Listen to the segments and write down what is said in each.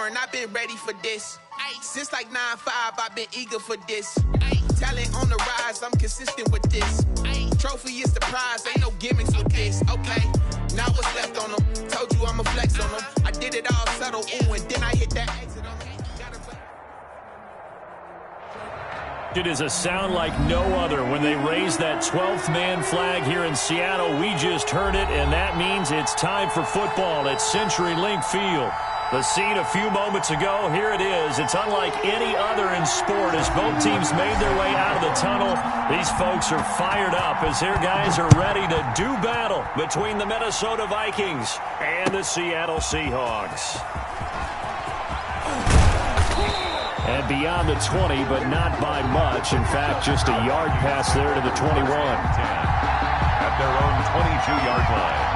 foreign, I've been ready for this. Since like 9-5, I've been eager for this. Talent on the rise, I'm consistent with this. Trophy is the prize, ain't no gimmicks with this. Okay, now what's left on them? Told you I'ma flex on them. I did it all subtle, ooh, and then I hit that exit on them. It is a sound like no other when they raise that 12th man flag here in Seattle. We just heard it, and that means it's time for football at CenturyLink Field. The scene a few moments ago, here it is. It's unlike any other in sport as both teams made their way out of the tunnel. These folks are fired up as their guys are ready to do battle between the Minnesota Vikings and the Seattle Seahawks. And beyond the 20, but not by much. In fact, just a yard pass there to the 21. At their own 22-yard line.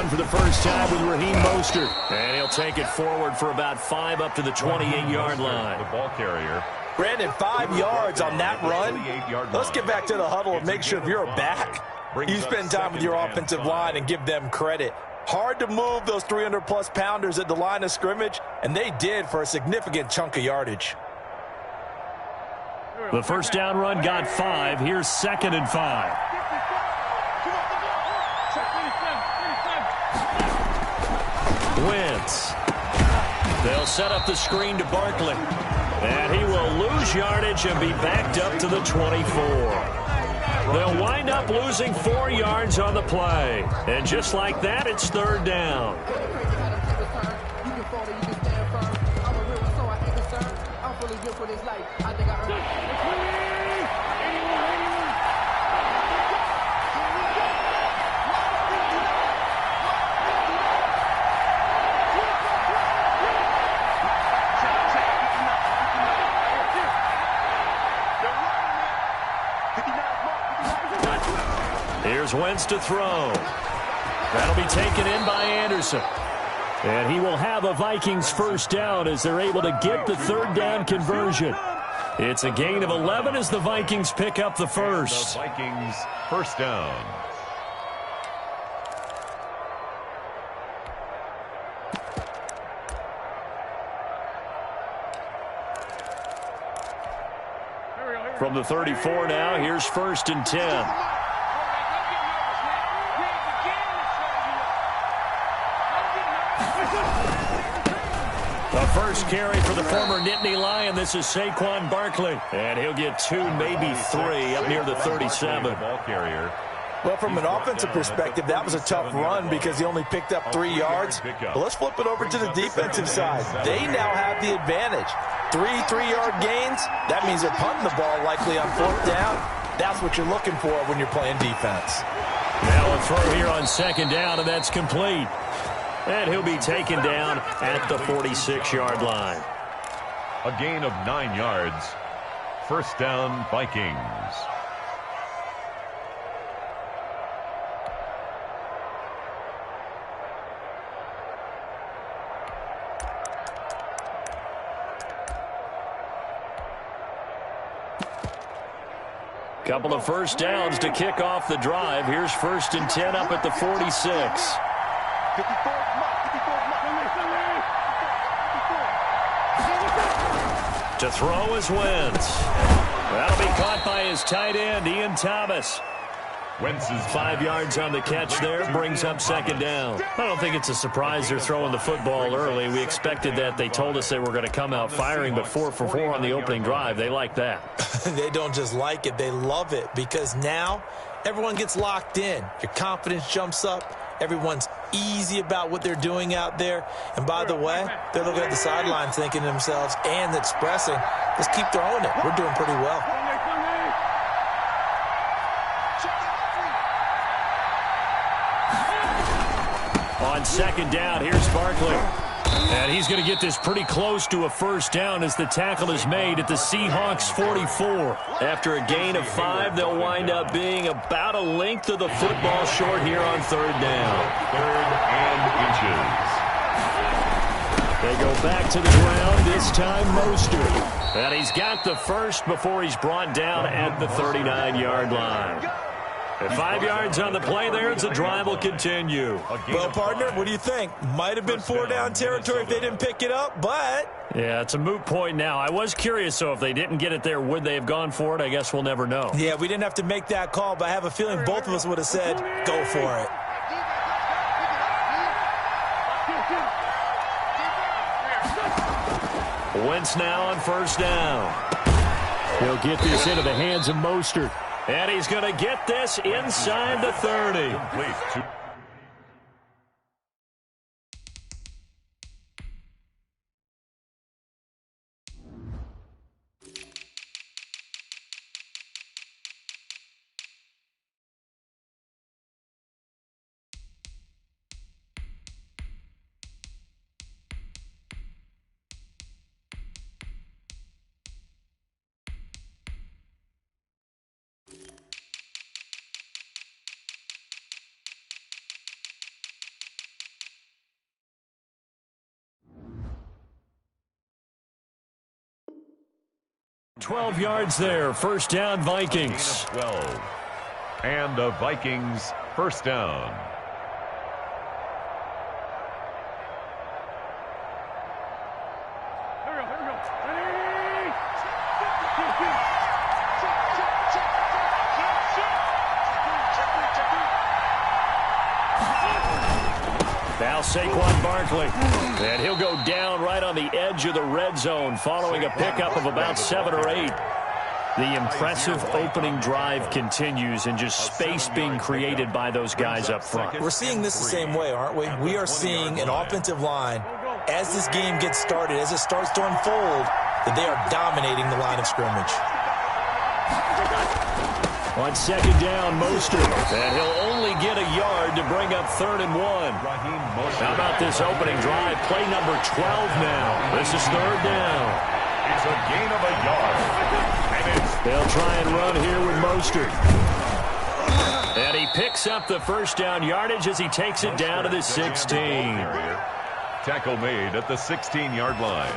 For the first time with Raheem Mostert. And he'll take it forward for about 5 up to the 28-yard line. The ball carrier. Brandon, 5 yards on that run. Let's get back to the huddle and make sure if you're a back, you spend time with your offensive line and give them credit. Hard to move those 300-plus pounders at the line of scrimmage, and they did for a significant chunk of yardage. The first down run got 5. Here's 2nd and 5. Wentz. They'll set up the screen to Barkley. And he will lose yardage and be backed up to the 24. They'll wind up losing 4 yards on the play. And just like that, it's 3rd down. Here's Wentz to throw. That'll be taken in by Anderson. And he will have a Vikings first down as they're able to get the 3rd down conversion. It's a gain of 11 as the Vikings pick up the first. The Vikings first down. From the 34 now, here's 1st and 10. The first carry for the former Nittany Lion. This is Saquon Barkley. And he'll get 2, maybe 3 up near the 37. Ball carrier. Well, from an offensive perspective, that was a tough run because he only picked up 3 yards. But let's flip it over to the defensive side. They now have the advantage. 3 3-yard gains, that means they're punting the ball likely on 4th down. That's what you're looking for when you're playing defense. Now a throw here on 2nd down, and that's complete. And he'll be taken down at the 46-yard line. A gain of 9 yards. First down, Vikings. Couple of first downs to kick off the drive. Here's 1st and 10 up at the 46. To throw is Wentz. That'll be caught by his tight end, Ian Thomas. Wentz's 5 yards on the catch there, brings up 2nd down. I don't think it's a surprise they're throwing the football early. We expected that. They told us they were going to come out firing, but 4 for 4 on the opening drive. They like that. They don't just like it, they love it, because now everyone gets locked in. Your confidence jumps up. Everyone's easy about what they're doing out there. And by the way, they're looking at the sidelines thinking to themselves and expressing, let's keep throwing it. We're doing pretty well. On 2nd down, here's Barkley. And he's going to get this pretty close to a first down as the tackle is made at the Seahawks 44. After a gain of 5, they'll wind up being about a length of the football short here on third down. 3rd and inches. They go back to the ground, this time Mostert. And he's got the first before he's brought down at the 39-yard line. At 5 yards on the play there, the drive will continue. Well, partner, what do you think? Might have been 4-down territory if they didn't pick it up, but... Yeah, it's a moot point now. I was curious, so if they didn't get it there, would they have gone for it? I guess we'll never know. Yeah, we didn't have to make that call, but I have a feeling both of us would have said, go for it. Wentz now on first down. He'll get this into the hands of Mostert. And he's going to get this inside the 30. Complete. 12 yards there. First down, Vikings. 12. And the Vikings first down. Now Saquon Barkley. And he'll go down right on the edge of the red zone following a pickup of about 7 or 8. The impressive opening drive continues and just space being created by those guys up front. We're seeing this the same way, aren't we? We are seeing an offensive line, as this game gets started, as it starts to unfold, that they are dominating the line of scrimmage. On second down, Mostert. And he'll only get a yard to bring up 3rd and 1. How about this opening drive? Play number 12 now. This is 3rd down. It's a gain of a yard. They'll try and run here with Mostert. And he picks up the first down yardage as he takes it down to the 16. Tackle made at the 16-yard line.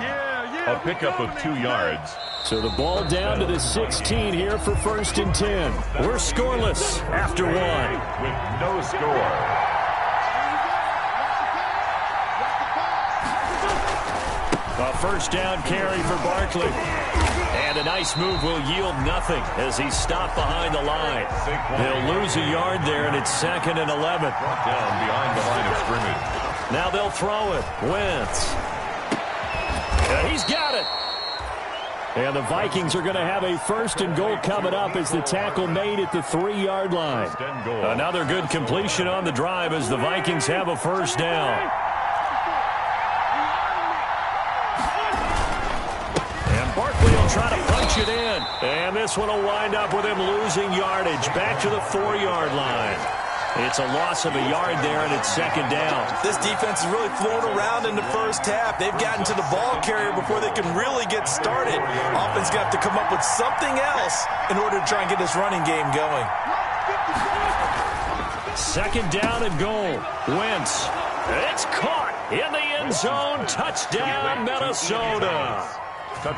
A pickup of 2 yards. So the ball down to the 16 here for 1st and 10. We're scoreless after 1. With no score. A first down carry for Barkley. And a nice move will yield nothing as he's stopped behind the line. They'll lose a yard there, and it's 2nd and 11. Brought down behind the line of scrimmage. Now they'll throw it. Wentz. He's got it. And the Vikings are going to have a 1st and goal coming up as the tackle made at the 3-yard line. Another good completion on the drive as the Vikings have a first down. And Barkley will try to punch it in. And this one will wind up with him losing yardage back to the 4-yard line. It's a loss of a yard there, and it's 2nd down. This defense is really flown around in the first half. They've gotten to the ball carrier before they can really get started. Offense got to come up with something else in order to try and get this running game going. 2nd down and goal. Wentz. It's caught in the end zone. Touchdown, Minnesota.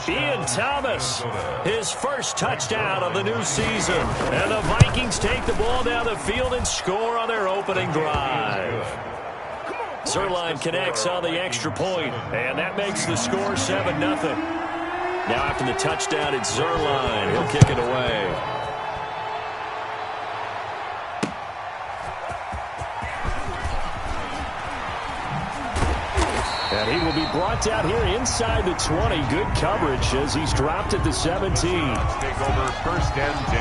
Ian Thomas, his first touchdown of the new season. And the Vikings take the ball down the field and score on their opening drive. Zuerlein connects on the extra point, and that makes the score 7-0. Now after the touchdown, it's Zuerlein. He'll kick it away. And he will be brought down here inside the 20. Good coverage as he's dropped at the 17. Take over 1st and 10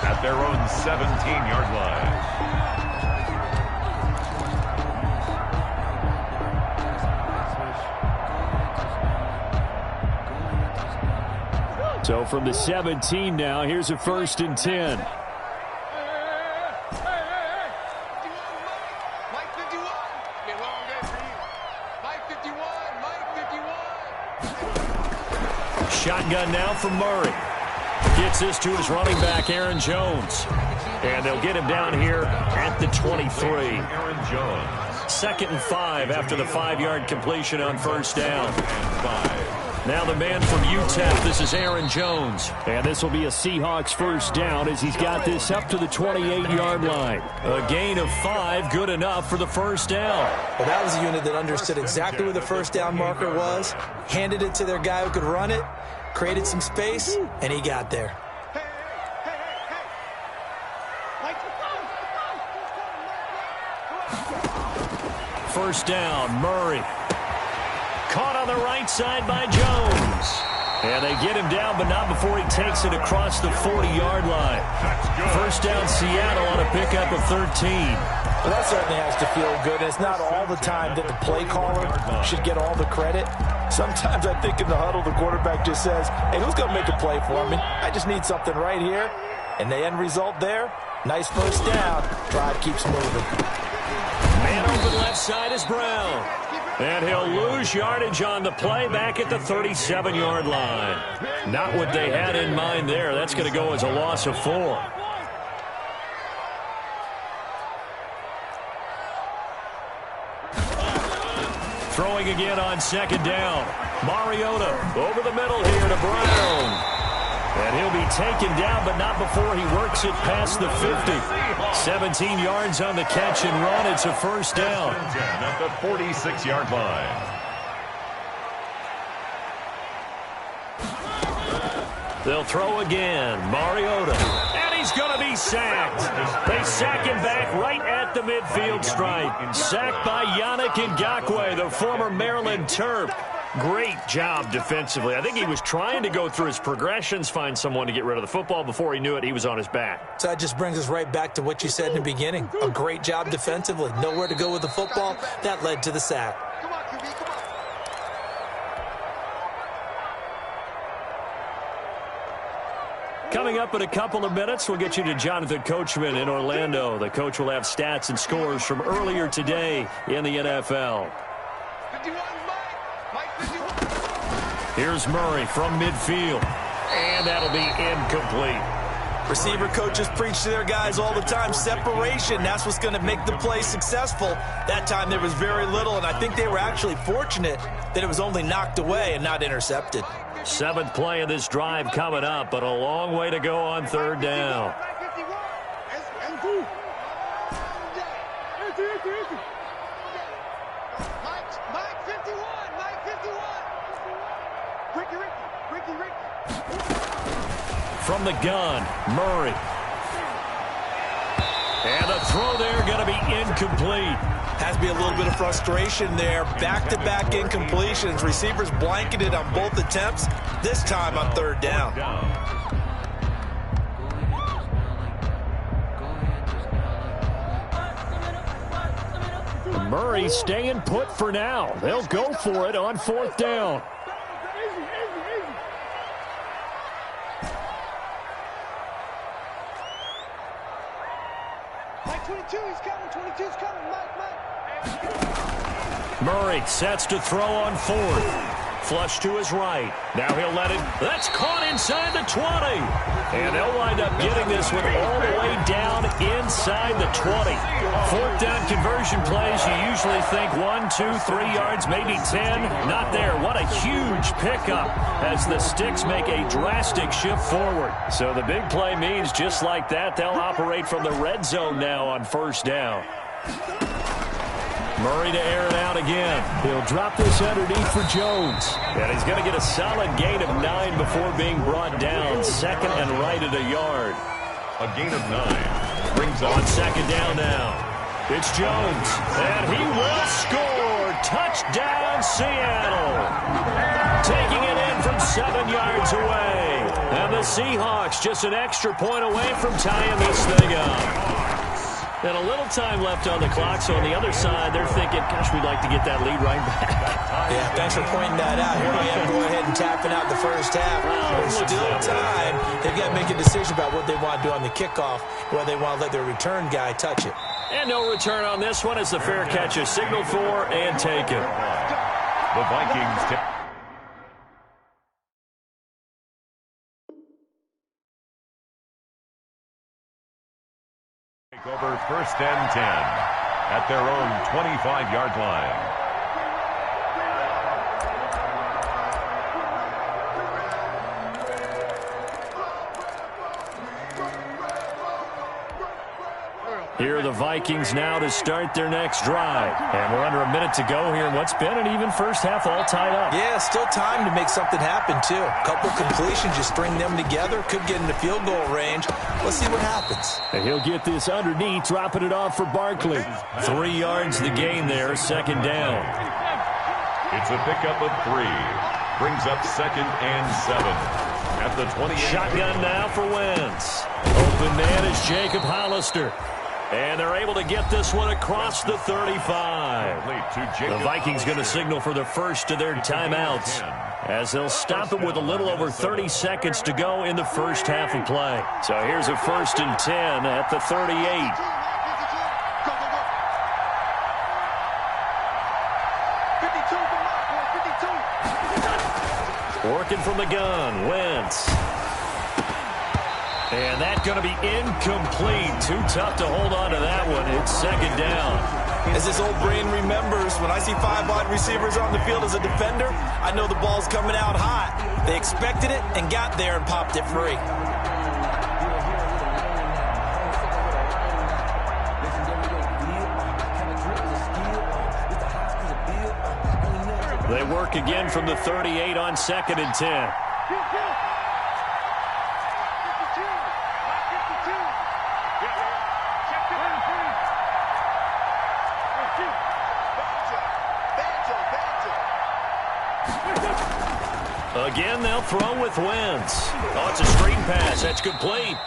at their own 17-yard line. So from the 17 now, here's a 1st and 10. shotgun now from Murray. Gets this to his running back, Aaron Jones. And they'll get him down here at the 23. Aaron Jones. 2nd and 5 after the 5-yard completion on first down. Now the man from UTEP, this is Aaron Jones. And this will be a Seahawks first down as he's got this up to the 28-yard line. A gain of 5, good enough for the first down. Well, that was a unit that understood exactly where the first down marker was, handed it to their guy who could run it, created some space, and he got there. First down, Murray. Caught on the right side by Jones. And they get him down, but not before he takes it across the 40-yard line. First down, Seattle on a pickup of 13. Well, that certainly has to feel good. It's not all the time that the play caller should get all the credit. Sometimes I think in the huddle, the quarterback just says, hey, who's going to make a play for me? I just need something right here. And the end result there, nice first down. Drive keeps moving. Man open left side is Brown. And he'll lose yardage on the play back at the 37-yard line. Not what they had in mind there. That's going to go as a loss of 4. Throwing again on 2nd down. Mariota over the middle here to Brown. And he'll be taken down, but not before he works it past the 50. 17 yards on the catch and run. It's a first down. At the 46-yard line. They'll throw again. Mariota. And he's going to be sacked. They sack him back right at the midfield stripe. Sacked by Yannick Ngakoue, the former Maryland Terp. Great job defensively. I think he was trying to go through his progressions, find someone to get rid of the football. Before he knew it, he was on his back. So that just brings us right back to what you said in the beginning. A great job defensively. Nowhere to go with the football. That led to the sack. Come on, QB, come on. Coming up in a couple of minutes, we'll get you to Jonathan Coachman in Orlando. The coach will have stats and scores from earlier today in the NFL. 51, Mike 51. Here's Murray from midfield. And that'll be incomplete. Receiver coaches preach to their guys all the time. Separation, that's what's going to make the play successful. That time there was very little, and I think they were actually fortunate that it was only knocked away and not intercepted. 7th play of this drive coming up, but a long way to go on 3rd down. Mike 51. Ricky. From the gun, Murray. And the throw there going to be incomplete. Has to be a little bit of frustration there. Back-to-back incompletions. Receivers blanketed on both attempts, this time on 3rd down. Murray staying put for now. They'll go for it on 4th down. Mike 22, he's coming. 22's coming. Mike. Murray sets to throw on 4th. Flush to his right. Now he'll let it. That's caught inside the 20. And they'll wind up getting this one all the way down inside the 20. 4th down conversion plays, you usually think 1, 2, 3 yards, maybe 10. Not there. What a huge pickup as the Sticks make a drastic shift forward. So the big play means just like that, they'll operate from the red zone now on 1st down. Murray to air it out again. He'll drop this underneath for Jones. And he's going to get a solid gain of 9 before being brought down. 2nd and right at a yard. A gain of 9 brings on 2nd down now. It's Jones. And he will score. Touchdown, Seattle. Taking it in from 7 yards away. And the Seahawks just an extra point away from tying this thing up. And a little time left on the clock, so on the other side, they're thinking, gosh, we'd like to get that lead right back. Yeah, thanks for pointing that out. Here I am going ahead and tapping out the first half. There's still time. They've got to make a decision about what they want to do on the kickoff, whether they want to let their return guy touch it. And no return on this one as the fair catch is signaled for and taken. the Vikings. Over 1st and 10 at their own 25-yard line. Here are the Vikings now to start their next drive. And we're under a minute to go here in what's been an even first half, all tied up. Yeah, still time to make something happen, too. A couple completions, you string them together, could get into field goal range. Let's see what happens. And he'll get this underneath, dropping it off for Barkley. 3 yards the gain there, 2nd down. It's a pickup of 3. Brings up 2nd and 7 at the 28. Shotgun now for Wentz. Open man is Jacob Hollister. And they're able to get this one across the 35. The Vikings going to signal for the first of their timeouts, as they'll stop it with a little over 30 seconds to go in the first half of play. So here's a 1st and 10 at the 38. Working from the gun, Wentz. And that's going to be incomplete. Too tough to hold on to that one. It's 2nd down. As his old brain remembers, when I see 5 wide receivers on the field as a defender, I know the ball's coming out hot. They expected it and got there and popped it free. They work again from the 38 on 2nd and 10. Again, they'll throw with Wentz. Oh, it's a screen pass. That's complete.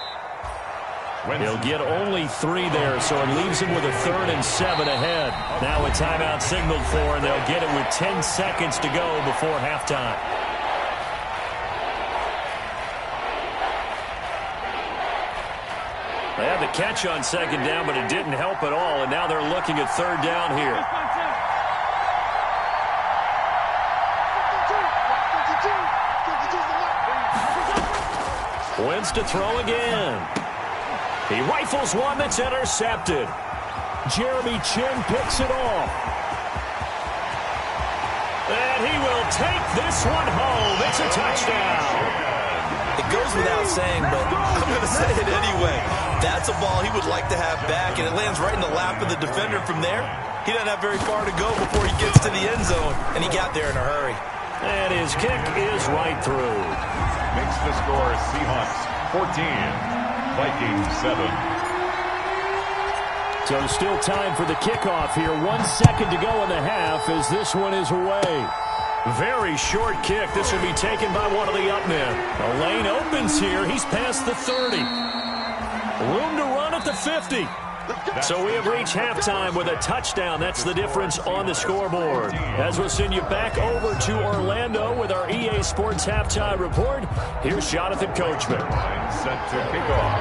He'll get only 3 there, so it leaves him with a 3rd and 7 ahead. Now a timeout signaled for, and they'll get it with 10 seconds to go before halftime. They had the catch on 2nd down, but it didn't help at all, and now they're looking at 3rd down here. Wentz to throw again. He rifles one that's intercepted. Jeremy Chin picks it off. And he will take this one home. It's a touchdown. It goes without saying, but I'm going to say it anyway. That's a ball he would like to have back, and it lands right in the lap of the defender from there. He doesn't have very far to go before he gets to the end zone, and he got there in a hurry. And his kick is right through. Makes the score Seahawks 14, Vikings 7. So still time for the kickoff here. 1 second to go in the half as this one is away. Very short kick. This will be taken by one of the up men. The lane opens here. He's past the 30. Room to run at the 50. So we have reached halftime with a touchdown. That's the difference on the scoreboard. As we'll send you back over to Orlando with our EA Sports Halftime Report, here's Jonathan Coachman. Set to kick off.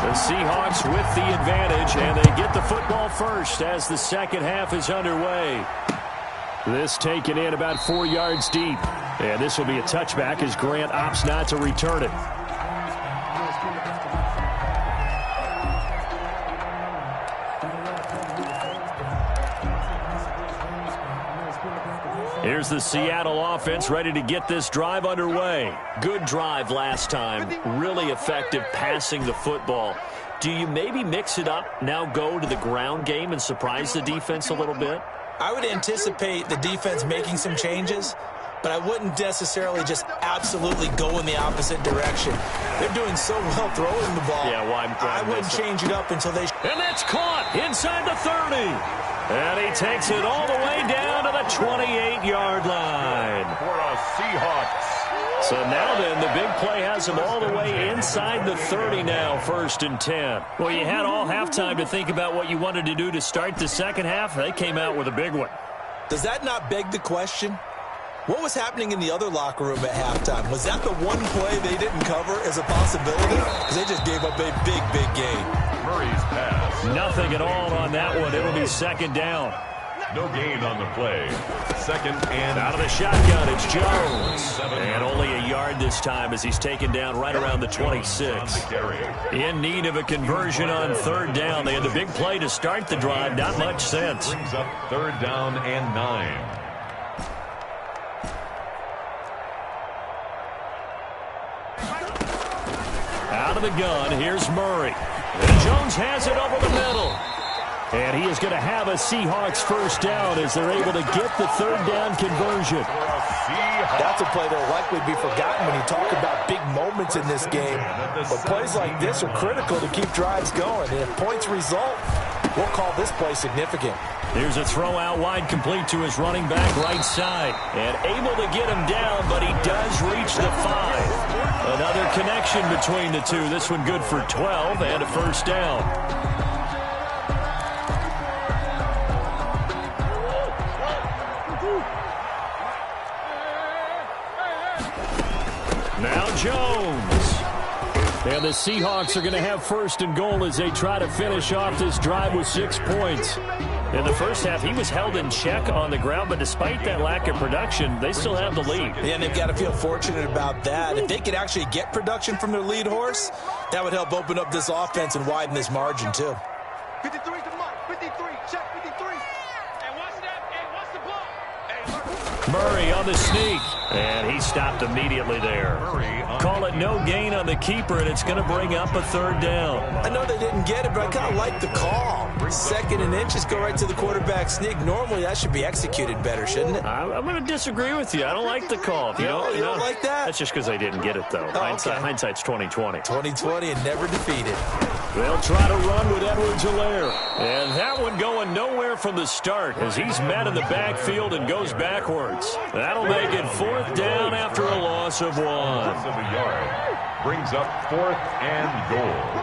The Seahawks with the advantage, and they get the football first as the second half is underway. This taken in about 4 yards deep. And this will be a touchback as Grant opts not to return it. Here's the Seattle offense ready to get this drive underway. Good drive last time. Really effective passing the football. Do you maybe mix it up, now go to the ground game and surprise the defense a little bit? I would anticipate the defense making some changes, but I wouldn't necessarily just absolutely go in the opposite direction. They're doing so well throwing the ball. Yeah, well, I wouldn't change it up until they... And that's caught inside the 30. And he takes it all the way down to the 28-yard line. For a Seahawks. So now then, the big play has him all the way inside the 30 now, 1st and 10. Well, you had all halftime to think about what you wanted to do to start the second half. They came out with a big one. Does that not beg the question? What was happening in the other locker room at halftime? Was that the one play they didn't cover as a possibility? Because they just gave up a big, big gain. Murray's pass. Nothing at all on that one. It'll be 2nd down. No gain on the play. Second and out of the shotgun, it's Jones. And only a yard this time as he's taken down right around the 26. In need of a conversion on third down. They had the big play to start the drive. Not much sense. Brings up third down and 9. Out of the gun, here's Murray. And Jones has it over the middle. And he is going to have a Seahawks first down as they're able to get the third down conversion. That's a play that will likely be forgotten when you talk about big moments in this game. But plays like this are critical to keep drives going. And if points result, we'll call this play significant. Here's a throw out wide, complete to his running back right side. And able to get him down, but he does reach the 5. Another connection between the two. This one good for 12 and a first down. Now Jones. And the Seahawks are going to have first and goal as they try to finish off this drive with 6 points. In the first half, he was held in check on the ground, but despite that lack of production, they still have the lead. Yeah, and they've got to feel fortunate about that. If they could actually get production from their lead horse, that would help open up this offense and widen this margin, too. 53 to Mike. 53. Check 53. And watch that. And watch the block. Hey, Murray on the sneak. And he stopped immediately there. Call it no gain on the keeper, and it's going to bring up a third down. I know they didn't get it, but I kind of like the call. Second and inches, go right to the quarterback sneak. Normally, that should be executed better, shouldn't it? I'm going to disagree with you. I don't like the call. You don't like that? That's just because I didn't get it, though. Hindsight's 20/20. 20/20 and never defeated. They'll try to run with Edwards-Helaire. And that one going nowhere from the start as he's met in the backfield and goes backwards. That'll make it fourth down after a loss of 1. Of a yard. Brings up fourth and goal.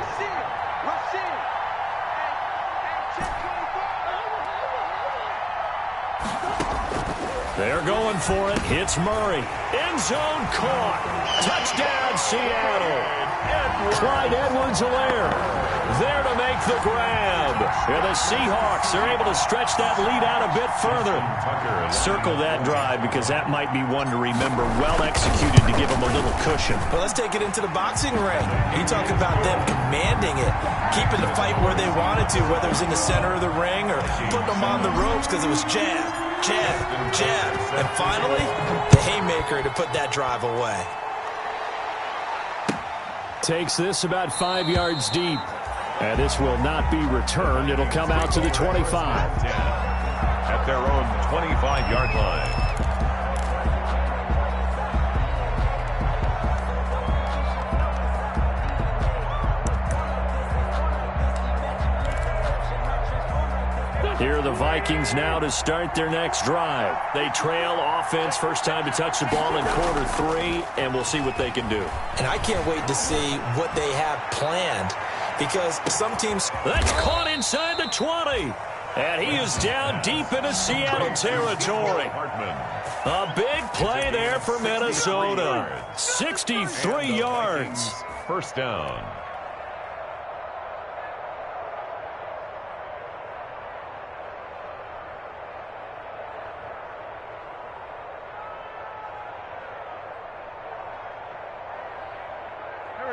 They're going for it. It's Murray. End zone caught. Touchdown, Seattle. Clyde Edwards-Helaire there to make the grab. And the Seahawks are able to stretch that lead out a bit further. Circle that drive because that might be one to remember. Well executed to give them a little cushion. Well, let's take it into the boxing ring. You talk about them commanding it, keeping the fight where they wanted to, whether it was in the center of the ring or putting them on the ropes because it was jab, jab, jab. And finally, the haymaker to put that drive away. Takes this about 5 yards deep. And this will not be returned. It'll come out to the 25. At their own 25-yard line. Here are the Vikings now to start their next drive. They trail offense, first time to touch the ball in quarter 3, and we'll see what they can do. And I can't wait to see what they have planned because some teams... That's caught inside the 20. And he is down deep into Seattle territory. A big play there for Minnesota. 63 yards. First down.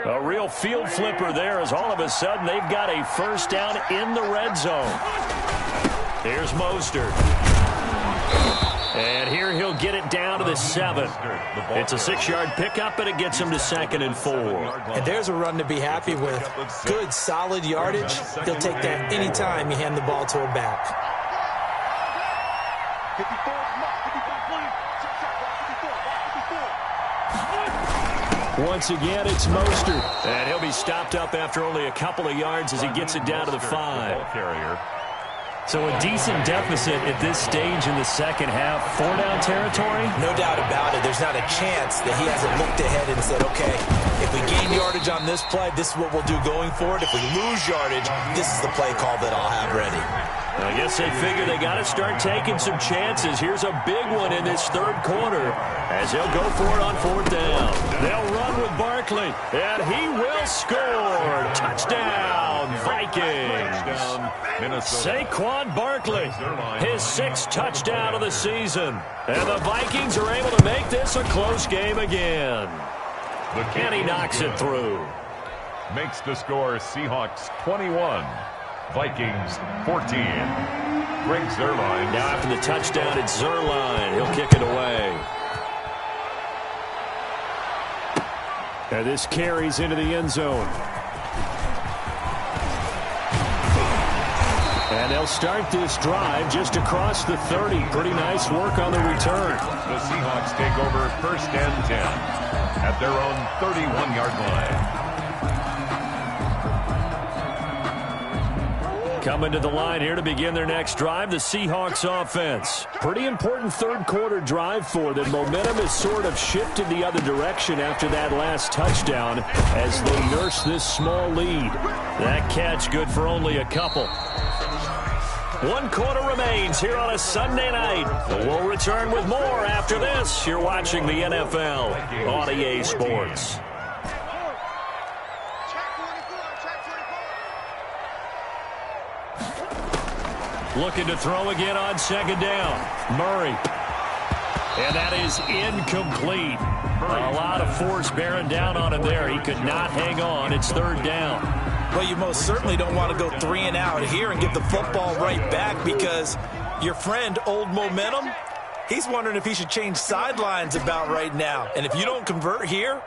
A real field flipper there as all of a sudden they've got a first down in the red zone. Here's Mostert. And here he'll get it down to the 7. It's a 6-yard pickup, and it gets him to 2nd and 4. And there's a run to be happy with. Good, solid yardage. He'll take that any time you hand the ball to a back. 54. Once again, it's Mostert. And he'll be stopped up after only a couple of yards as he gets it down to the 5. So a decent deficit at this stage in the second half. 4-down territory? No doubt about it. There's not a chance that he hasn't looked ahead and said, okay, if we gain yardage on this play, this is what we'll do going forward. If we lose yardage, this is the play call that I'll have ready. I guess they figure they got to start taking some chances. Here's a big one in this third quarter as they'll go for it on 4th down. They'll run with Barkley, and he will score. Touchdown, Vikings. Vikings. Saquon Barkley, his 6th touchdown of the season. And the Vikings are able to make this a close game again. And he knocks it through. Makes the score Seahawks 21, Vikings 14. Greg Zuerlein. Now after the touchdown, it's Zuerlein. He'll kick it away. And this carries into the end zone. And they'll start this drive just across the 30. Pretty nice work on the return. The Seahawks take over 1st and 10 at their own 31-yard line. Coming to the line here to begin their next drive, the Seahawks offense. Pretty important 3rd quarter drive for them. Momentum has sort of shifted the other direction after that last touchdown as they nurse this small lead. That catch good for only a couple. 1 quarter remains here on a Sunday night. We'll return with more after this. You're watching the NFL on EA Sports. Looking to throw again on 2nd down. Murray. And that is incomplete. A lot of force bearing down on him there. He could not hang on. It's 3rd down. Well, you most certainly don't want to go 3 and out here and get the football right back because your friend, Old Momentum, he's wondering if he should change sidelines about right now. And if you don't convert here,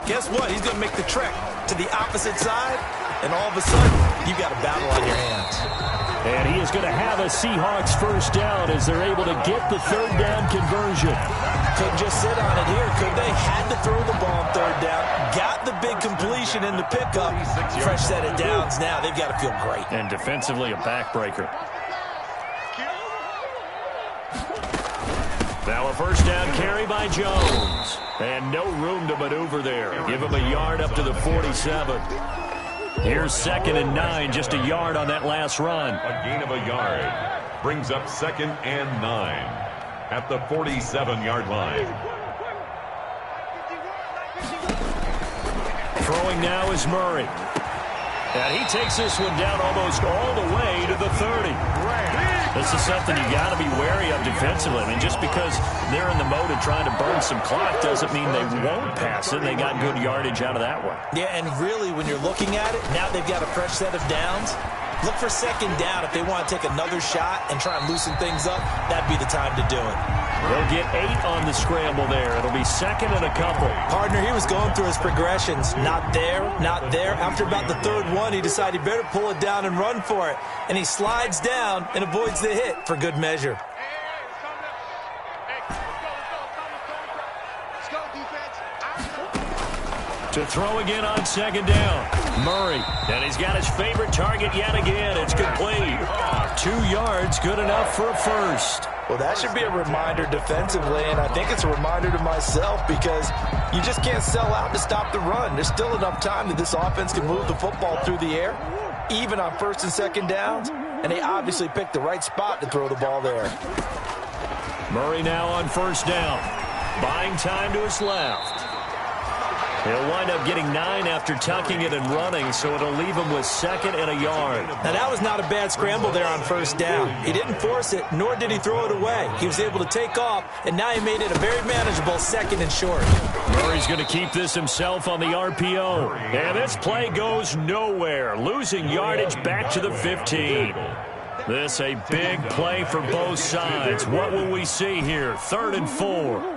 guess what? He's going to make the trek to the opposite side, and all of a sudden, you've got a battle on your hands. And he is going to have a Seahawks 1st down as they're able to get the 3rd down conversion. Couldn't just sit on it here, could they? Had to throw the ball on 3rd down. Got the big completion in the pickup. Fresh set of downs now. They've got to feel great. And defensively, a backbreaker. Now a 1st down carry by Jones. And no room to maneuver there. Give him a yard up to the 47. Here's 2nd and 9, just a yard on that last run. A gain of a yard brings up 2nd and 9 at the 47-yard line. Throwing now is Murray. And he takes this one down almost all the way to the 30. This is something you got to be wary of defensively. I mean, just because they're in the mode of trying to burn some clock doesn't mean they won't pass it. They got good yardage out of that one. Yeah, and really, when you're looking at it, now they've got a fresh set of downs. Look for 2nd down if they want to take another shot and try and loosen things up. That'd be the time to do it. They'll get 8 on the scramble there. It'll be 2nd and a couple. Partner, he was going through his progressions. Not there, not there. After about the 3rd one, he decided he better pull it down and run for it. And he slides down and avoids the hit for good measure. To throw again on 2nd down. Murray. And he's got his favorite target yet again. It's complete. 2 yards, good enough for a 1st. Well, that should be a reminder defensively, and I think it's a reminder to myself because you just can't sell out to stop the run. There's still enough time that this offense can move the football through the air, even on 1st and 2nd downs, and they obviously picked the right spot to throw the ball there. Murray now on 1st down. Buying time to his left. He'll wind up getting 9 after tucking it and running, so it'll leave him with 2nd and a yard. Now, that was not a bad scramble there on 1st down. He didn't force it, nor did he throw it away. He was able to take off, and now he made it a very manageable 2nd and short. Murray's going to keep this himself on the RPO. And this play goes nowhere, losing yardage back to the 15. This a big play for both sides. What will we see here? 3rd and 4.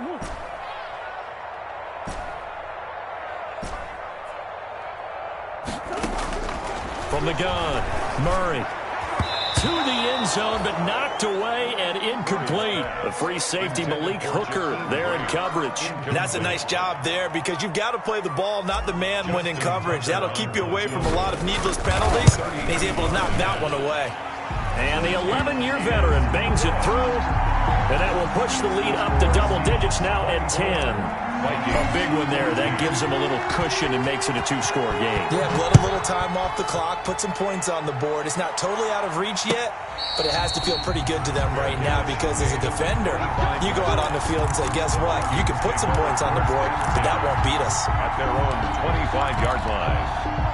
From the gun, Murray to the end zone, but knocked away and incomplete. The free safety, Malik Hooker, there in coverage. And that's a nice job there because you've got to play the ball, not the man when in coverage. That'll keep you away from a lot of needless penalties. And he's able to knock that one away. And the 11-year veteran bangs it through, and that will push the lead up to double digits now at 10. A big one there. That gives him a little cushion and makes it a 2-score game. Yeah, let a little time off the clock, put some points on the board. It's not totally out of reach yet, but it has to feel pretty good to them right now because as a defender, you go out on the field and say, guess what? You can put some points on the board, but that won't beat us. At their own 25-yard line.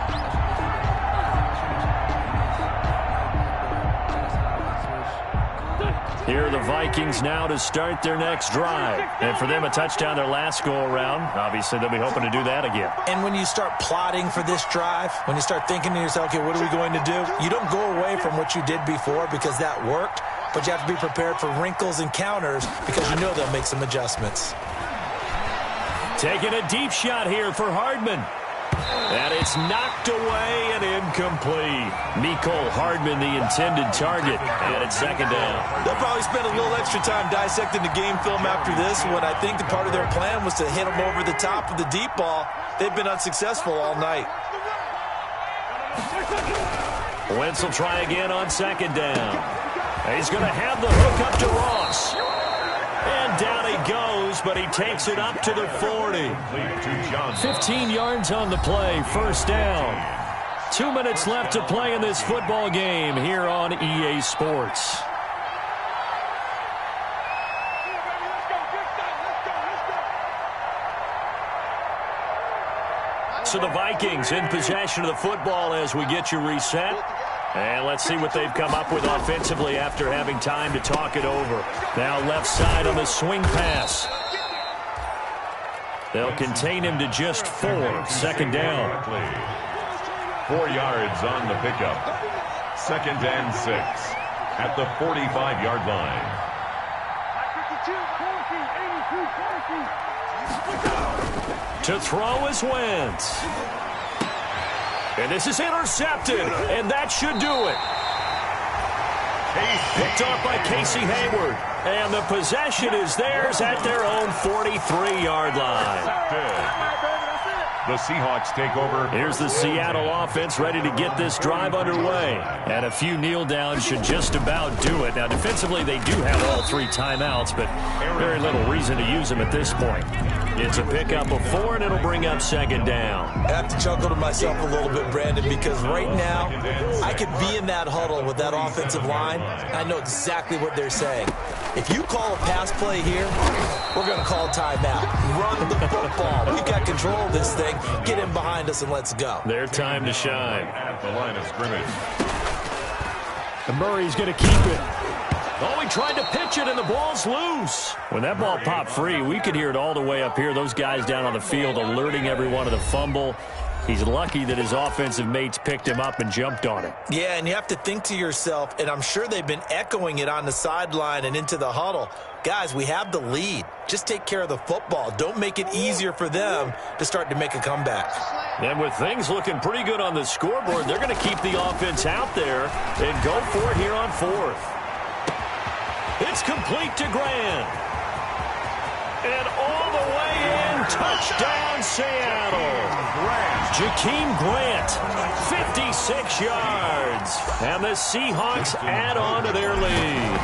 Here are the Vikings now to start their next drive. And for them, a touchdown their last go-around. Obviously, they'll be hoping to do that again. And when you start plotting for this drive, when you start thinking to yourself, okay, what are we going to do? You don't go away from what you did before because that worked, but you have to be prepared for wrinkles and counters because you know they'll make some adjustments. Taking a deep shot here for Hardman. And it's knocked away and incomplete. Mecole Hardman, the intended target. And it's second down. They'll probably spend a little extra time dissecting the game film after this one. I think the part of their plan was to hit them over the top of the deep ball. They've been unsuccessful all night. Wentz will try again on second down. He's going to have the hook up to Ross. And down he goes, but he takes it up to the 40. 15 yards on the play, first down. 2 minutes left to play in this football game here on EA Sports. So the Vikings in possession of the football as we get you reset. And let's see what they've come up with offensively after having time to talk it over. Now left side on the swing pass. They'll contain him to just 4. Second down. 4 yards on the pickup. Second and 6 at the 45-yard line. To throw is Wentz. And this is intercepted, and that should do it. Picked off by Casey Hayward. And the possession is theirs at their own 43-yard line. The Seahawks take over. Here's the Seattle offense ready to get this drive underway. And a few kneel downs should just about do it. Now, defensively, they do have all 3 timeouts, but very little reason to use them at this point. It's a pickup of 4, and it'll bring up second down. I have to chuckle to myself a little bit, Brandon, because right now I could be in that huddle with that offensive line. I know exactly what they're saying. If you call a pass play here, we're going to call timeout. Run the football. We've got control of this thing. Get in behind us and let's go. Their time to shine. At the line of scrimmage. And Murray's going to keep it. Oh, he tried to pitch it, and the ball's loose. When that ball popped free, we could hear it all the way up here. Those guys down on the field alerting everyone of the fumble. He's lucky that his offensive mates picked him up and jumped on it. Yeah, and you have to think to yourself, and I'm sure they've been echoing it on the sideline and into the huddle. Guys, we have the lead. Just take care of the football. Don't make it easier for them to start to make a comeback. And with things looking pretty good on the scoreboard, they're going to keep the offense out there and go for it here on 4th. It's complete to Grant. And all the way in, touchdown Seattle. Jakeem Grant, 56 yards. And the Seahawks add on to their lead.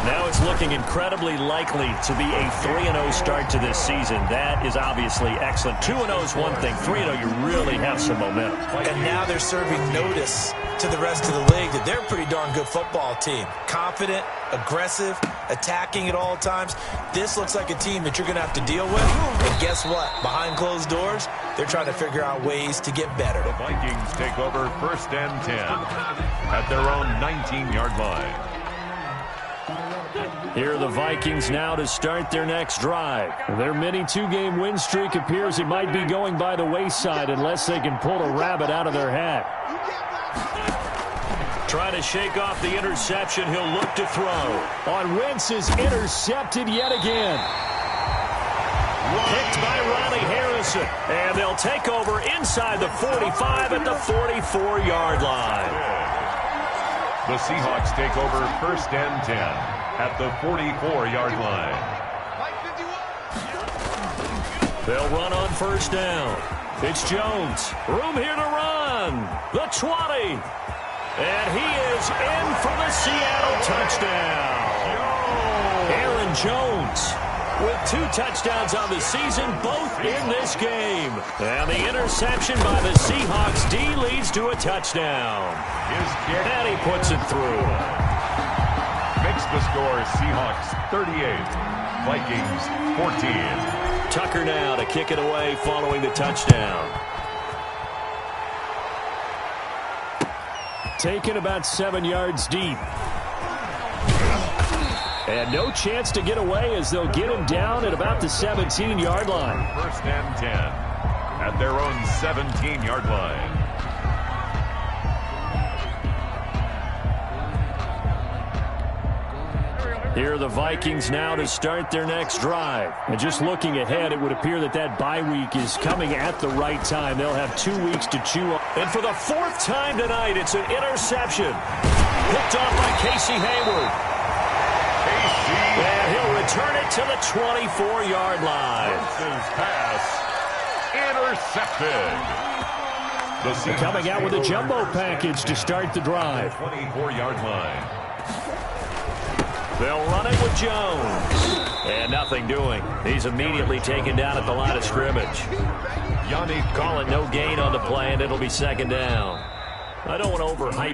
Now it's looking incredibly likely to be a 3-0 start to this season. That is obviously excellent. 2-0 is one thing. 3-0, you really have some momentum. And now they're serving notice to the rest of the league that they're a pretty darn good football team. Confident, aggressive, attacking at all times. This looks like a team that you're going to have to deal with. And guess what? Behind closed doors, they're trying to figure out ways to get better. The Vikings take over first and 10 at their own 19-yard line. Here are the Vikings now to start their next drive. Their mini 2-game win streak appears it might be going by the wayside unless they can pull a rabbit out of their hat. Trying to shake off the interception. He'll look to throw. On Wentz is intercepted yet again. Picked by Ronnie Harrison. And they'll take over inside the 45 at the 44-yard line. The Seahawks take over first and 10 at the 44-yard line. They'll run on first down. It's Jones. Room here to run. The 20. And he is in for the Seattle touchdown. Aaron Jones with 2 touchdowns on the season, both in this game. And the interception by the Seahawks D leads to a touchdown. And he puts it through. Makes the score Seahawks 38, Vikings 14. Tucker now to kick it away following the touchdown. Taken about 7 yards deep. And no chance to get away as they'll get him down at about the 17-yard line. First and 10 at their own 17-yard line. Here are the Vikings now to start their next drive. And just looking ahead, it would appear that bye week is coming at the right time. They'll have 2 weeks to chew on. And for the 4th time tonight, it's an interception. Picked off by Casey Hayward. And he'll return it to the 24-yard line. Pass intercepted. Coming out with a jumbo package to start the drive. 24-yard line. They'll run it with Jones. And nothing doing. He's immediately taken down at the line of scrimmage. Yannick calling no gain on the play, and it'll be second down. I don't want to overhype